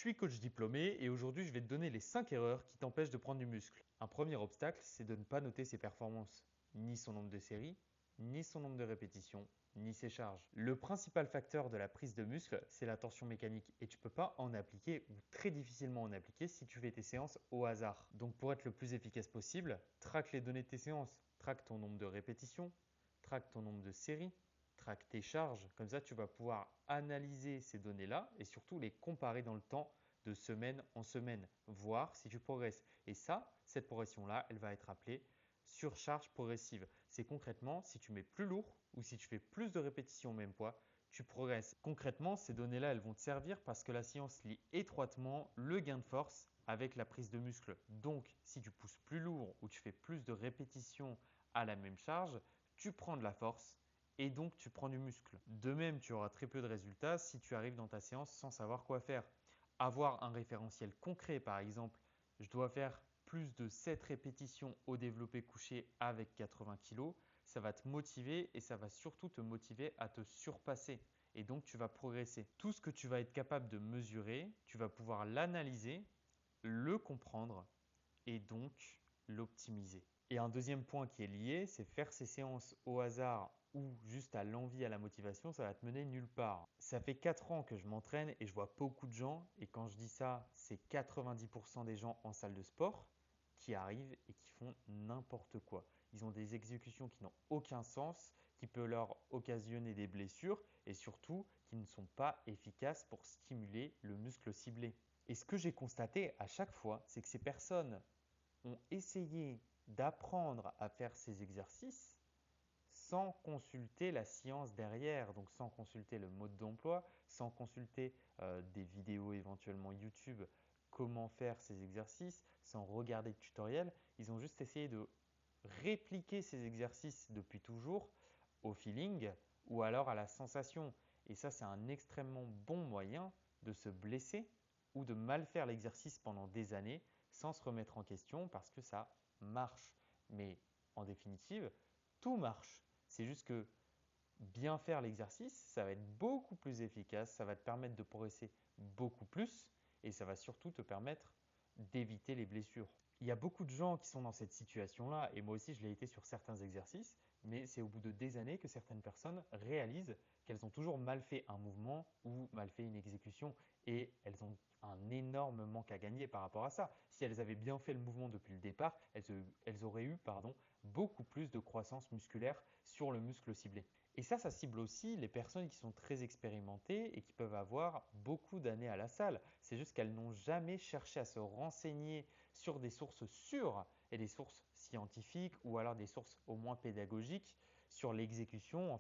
suis coach diplômé et aujourd'hui je vais te donner les 5 erreurs qui t'empêchent de prendre du muscle. Un premier obstacle, c'est de ne pas noter ses performances, ni son nombre de séries, ni son nombre de répétitions, ni ses charges. Le principal facteur de la prise de muscle, c'est la tension mécanique et tu ne peux pas en appliquer ou très difficilement en appliquer si tu fais tes séances au hasard. Donc pour être le plus efficace possible, traque les données de tes séances, traque ton nombre de répétitions, traque ton nombre de séries, traque tes charges. Comme ça, tu vas pouvoir analyser ces données-là et surtout les comparer dans le temps de semaine en semaine, voir si tu progresses. Et ça, cette progression-là, elle va être appelée surcharge progressive. C'est concrètement si tu mets plus lourd ou si tu fais plus de répétitions au même poids, tu progresses. Concrètement, ces données-là, elles vont te servir parce que la science lie étroitement le gain de force avec la prise de muscle. Donc, si tu pousses plus lourd ou tu fais plus de répétitions à la même charge, tu prends de la force et donc tu prends du muscle. De même, tu auras très peu de résultats si tu arrives dans ta séance sans savoir quoi faire. Avoir un référentiel concret, par exemple, je dois faire plus de 7 répétitions au développé couché avec 80 kg, ça va te motiver et ça va surtout te motiver à te surpasser. Et donc tu vas progresser. Tout ce que tu vas être capable de mesurer, tu vas pouvoir l'analyser, le comprendre et donc l'optimiser. Et un deuxième point qui est lié, c'est faire ces séances au hasard ou juste à l'envie, à la motivation, ça va te mener nulle part. Ça fait 4 ans que je m'entraîne et je vois beaucoup de gens, et quand je dis ça, c'est 90% des gens en salle de sport qui arrivent et qui font n'importe quoi. Ils ont des exécutions qui n'ont aucun sens, qui peuvent leur occasionner des blessures et surtout qui ne sont pas efficaces pour stimuler le muscle ciblé. Et ce que j'ai constaté à chaque fois, c'est que ces personnes ont essayé d'apprendre à faire ces exercices sans consulter la science derrière, donc sans consulter le mode d'emploi, sans consulter des vidéos éventuellement YouTube, comment faire ces exercices, sans regarder de tutoriel. Ils ont juste essayé de répliquer ces exercices depuis toujours au feeling ou alors à la sensation. Et ça, c'est un extrêmement bon moyen de se blesser ou de mal faire l'exercice pendant des années sans se remettre en question parce que ça marche. Mais en définitive, tout marche. C'est juste que bien faire l'exercice, ça va être beaucoup plus efficace, ça va te permettre de progresser beaucoup plus et ça va surtout te permettre d'éviter les blessures. Il y a beaucoup de gens qui sont dans cette situation-là et moi aussi je l'ai été sur certains exercices, mais c'est au bout de des années que certaines personnes réalisent qu'elles ont toujours mal fait un mouvement ou mal fait une exécution et elles ont un énorme manque à gagner par rapport à ça. Si elles avaient bien fait le mouvement depuis le départ, elles auraient eu beaucoup plus de croissance musculaire sur le muscle ciblé. Et ça cible aussi les personnes qui sont très expérimentées et qui peuvent avoir beaucoup d'années à la salle. C'est juste qu'elles n'ont jamais cherché à se renseigner sur des sources sûres et des sources scientifiques ou alors des sources au moins pédagogiques sur l'exécution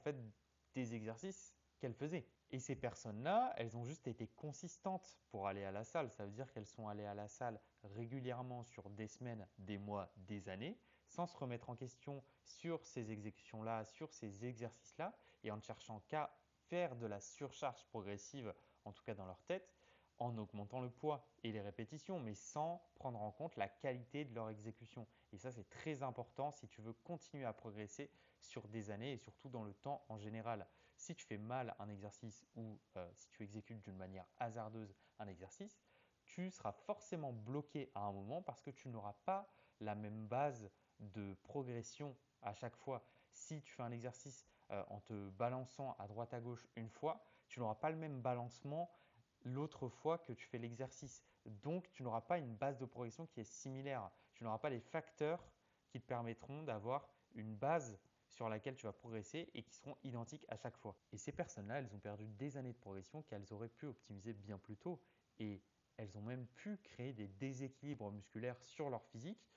des exercices qu'elles faisaient. Et ces personnes-là, elles ont juste été consistantes pour aller à la salle. Ça veut dire qu'elles sont allées à la salle régulièrement sur des semaines, des mois, des années, sans se remettre en question sur ces exécutions-là, sur ces exercices-là, et en ne cherchant qu'à faire de la surcharge progressive, en tout cas dans leur tête, en augmentant le poids et les répétitions, mais sans prendre en compte la qualité de leur exécution. Et ça, c'est très important si tu veux continuer à progresser sur des années et surtout dans le temps en général. Si tu fais mal un exercice ou si tu exécutes d'une manière hasardeuse un exercice, tu seras forcément bloqué à un moment parce que tu n'auras pas la même base de progression à chaque fois. Si tu fais un exercice en te balançant à droite à gauche une fois, tu n'auras pas le même balancement l'autre fois que tu fais l'exercice. Donc, tu n'auras pas une base de progression qui est similaire. Tu n'auras pas les facteurs qui te permettront d'avoir une base sur laquelle tu vas progresser et qui seront identiques à chaque fois. Et ces personnes-là, elles ont perdu des années de progression qu'elles auraient pu optimiser bien plus tôt. Et elles ont même pu créer des déséquilibres musculaires sur leur physique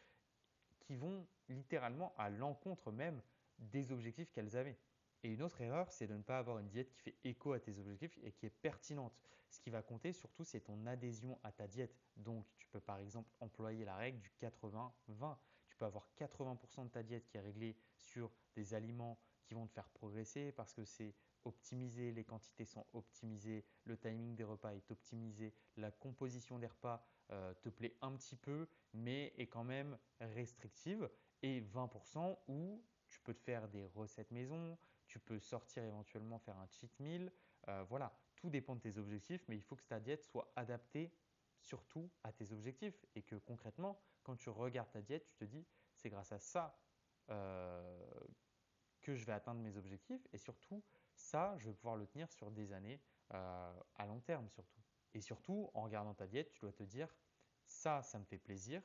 qui vont littéralement à l'encontre même des objectifs qu'elles avaient. Et une autre erreur, c'est de ne pas avoir une diète qui fait écho à tes objectifs et qui est pertinente. Ce qui va compter surtout, c'est ton adhésion à ta diète. Donc, tu peux par exemple employer la règle du 80-20. Tu peux avoir 80% de ta diète qui est réglée sur des aliments qui vont te faire progresser parce que c'est optimisé, les quantités sont optimisées, le timing des repas est optimisé, la composition des repas te plaît un petit peu, mais est quand même restrictive. Et 20% où tu peux te faire des recettes maison, tu peux sortir éventuellement faire un cheat meal. Voilà, tout dépend de tes objectifs, mais il faut que ta diète soit adaptée surtout à tes objectifs et que concrètement, quand tu regardes ta diète, tu te dis c'est grâce à ça euh, que je vais atteindre mes objectifs et surtout ça, je vais pouvoir le tenir sur des années à long terme surtout. Et surtout, en regardant ta diète, tu dois te dire ça me fait plaisir,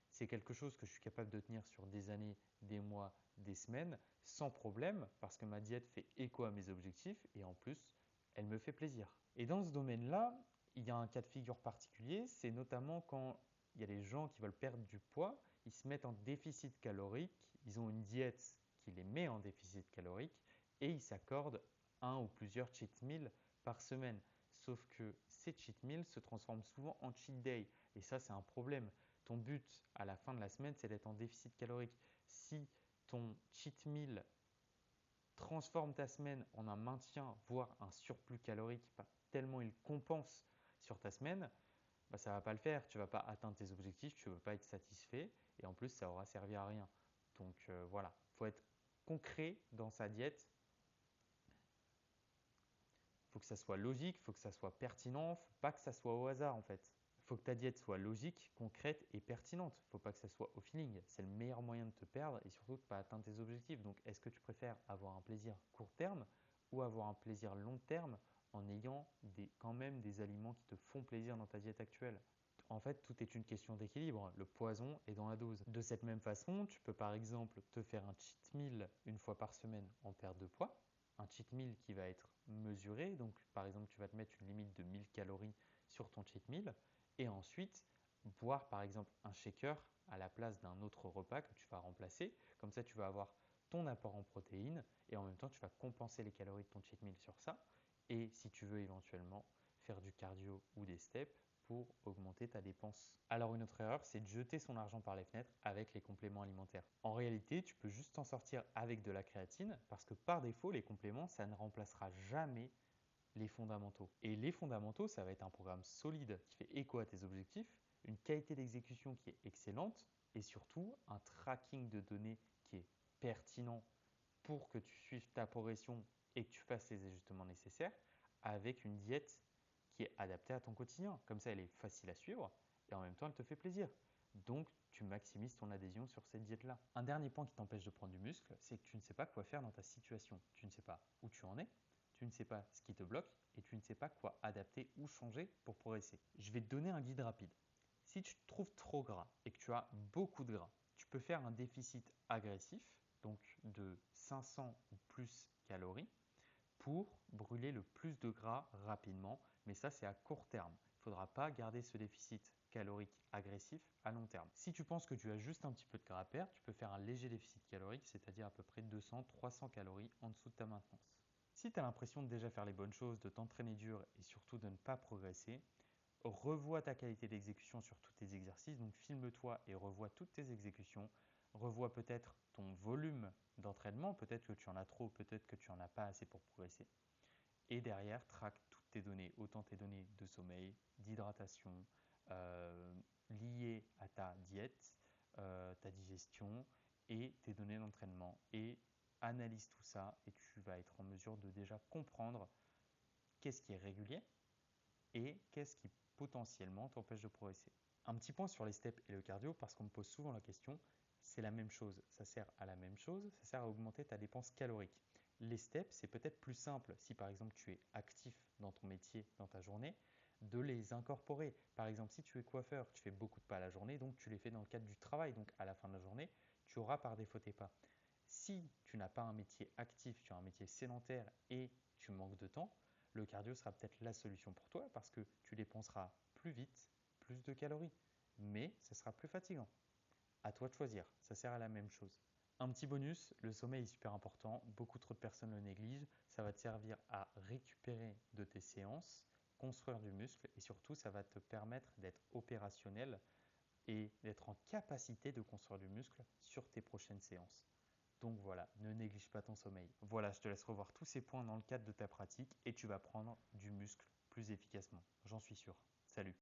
c'est quelque chose que je suis capable de tenir sur des années, des mois, des semaines sans problème parce que ma diète fait écho à mes objectifs et en plus, elle me fait plaisir. Et dans ce domaine-là, il y a un cas de figure particulier, c'est notamment quand il y a des gens qui veulent perdre du poids, ils se mettent en déficit calorique, ils ont une diète qui les met en déficit calorique et ils s'accordent un ou plusieurs cheat meals par semaine. Sauf que ces cheat meals se transforment souvent en cheat day et ça c'est un problème. Ton but à la fin de la semaine c'est d'être en déficit calorique. Si ton cheat meal transforme ta semaine en un maintien, voire un surplus calorique, tellement il compense sur ta semaine, bah, ça ne va pas le faire. Tu ne vas pas atteindre tes objectifs, tu ne vas pas être satisfait et en plus, ça aura servi à rien. Donc voilà, il faut être concret dans sa diète. Il faut que ça soit logique, il faut que ça soit pertinent, il ne faut pas que ça soit au hasard en fait. Il faut que ta diète soit logique, concrète et pertinente. Il ne faut pas que ça soit au feeling. C'est le meilleur moyen de te perdre et surtout de ne pas atteindre tes objectifs. Donc est-ce que tu préfères avoir un plaisir court terme ou avoir un plaisir long terme en ayant quand même des aliments qui te font plaisir dans ta diète actuelle? En fait, tout est une question d'équilibre. Le poison est dans la dose. De cette même façon, tu peux par exemple te faire un cheat meal une fois par semaine en perte de poids. Un cheat meal qui va être mesuré. Donc, par exemple, tu vas te mettre une limite de 1000 calories sur ton cheat meal. Et ensuite, boire par exemple un shaker à la place d'un autre repas que tu vas remplacer. Comme ça, tu vas avoir ton apport en protéines et en même temps, tu vas compenser les calories de ton cheat meal sur ça. Et si tu veux éventuellement faire du cardio ou des steps, pour augmenter ta dépense. Alors une autre erreur, c'est de jeter son argent par les fenêtres avec les compléments alimentaires. En réalité, tu peux juste t'en sortir avec de la créatine parce que par défaut, les compléments, ça ne remplacera jamais les fondamentaux. Et les fondamentaux, ça va être un programme solide qui fait écho à tes objectifs, une qualité d'exécution qui est excellente et surtout un tracking de données qui est pertinent pour que tu suives ta progression et que tu fasses les ajustements nécessaires avec une diète qui est adaptée à ton quotidien. Comme ça, elle est facile à suivre et en même temps, elle te fait plaisir. Donc, tu maximises ton adhésion sur cette diète-là. Un dernier point qui t'empêche de prendre du muscle, c'est que tu ne sais pas quoi faire dans ta situation. Tu ne sais pas où tu en es, tu ne sais pas ce qui te bloque et tu ne sais pas quoi adapter ou changer pour progresser. Je vais te donner un guide rapide. Si tu te trouves trop gras et que tu as beaucoup de gras, tu peux faire un déficit agressif, donc de 500 ou plus calories, pour brûler le plus de gras rapidement, mais ça c'est à court terme. Il ne faudra pas garder ce déficit calorique agressif à long terme. Si tu penses que tu as juste un petit peu de gras à perdre, tu peux faire un léger déficit calorique, c'est-à-dire à peu près 200-300 calories en dessous de ta maintenance. Si tu as l'impression de déjà faire les bonnes choses, de t'entraîner dur et surtout de ne pas progresser, revois ta qualité d'exécution sur tous tes exercices. Donc filme-toi et revois toutes tes exécutions. Revois peut-être ton volume d'entraînement. Peut-être que tu en as trop, peut-être que tu en as pas assez pour progresser. Et derrière, traque toutes tes données, autant tes données de sommeil, d'hydratation, liées à ta diète, ta digestion et tes données d'entraînement. Et analyse tout ça et tu vas être en mesure de déjà comprendre qu'est-ce qui est régulier et qu'est-ce qui potentiellement t'empêche de progresser. Un petit point sur les steps et le cardio parce qu'on me pose souvent la question, c'est la même chose, ça sert à la même chose, ça sert à augmenter ta dépense calorique. Les steps, c'est peut-être plus simple si par exemple tu es actif dans ton métier, dans ta journée, de les incorporer. Par exemple, si tu es coiffeur, tu fais beaucoup de pas à la journée, donc tu les fais dans le cadre du travail, donc à la fin de la journée, tu auras par défaut tes pas. Si tu n'as pas un métier actif, tu as un métier sédentaire et tu manques de temps, le cardio sera peut-être la solution pour toi parce que tu dépenseras plus vite, plus de calories, mais ça sera plus fatigant. À toi de choisir, ça sert à la même chose. Un petit bonus, le sommeil est super important, beaucoup trop de personnes le négligent, ça va te servir à récupérer de tes séances, construire du muscle et surtout ça va te permettre d'être opérationnel et d'être en capacité de construire du muscle sur tes prochaines séances. Donc voilà, ne néglige pas ton sommeil. Voilà, je te laisse revoir tous ces points dans le cadre de ta pratique et tu vas prendre du muscle plus efficacement. J'en suis sûr. Salut!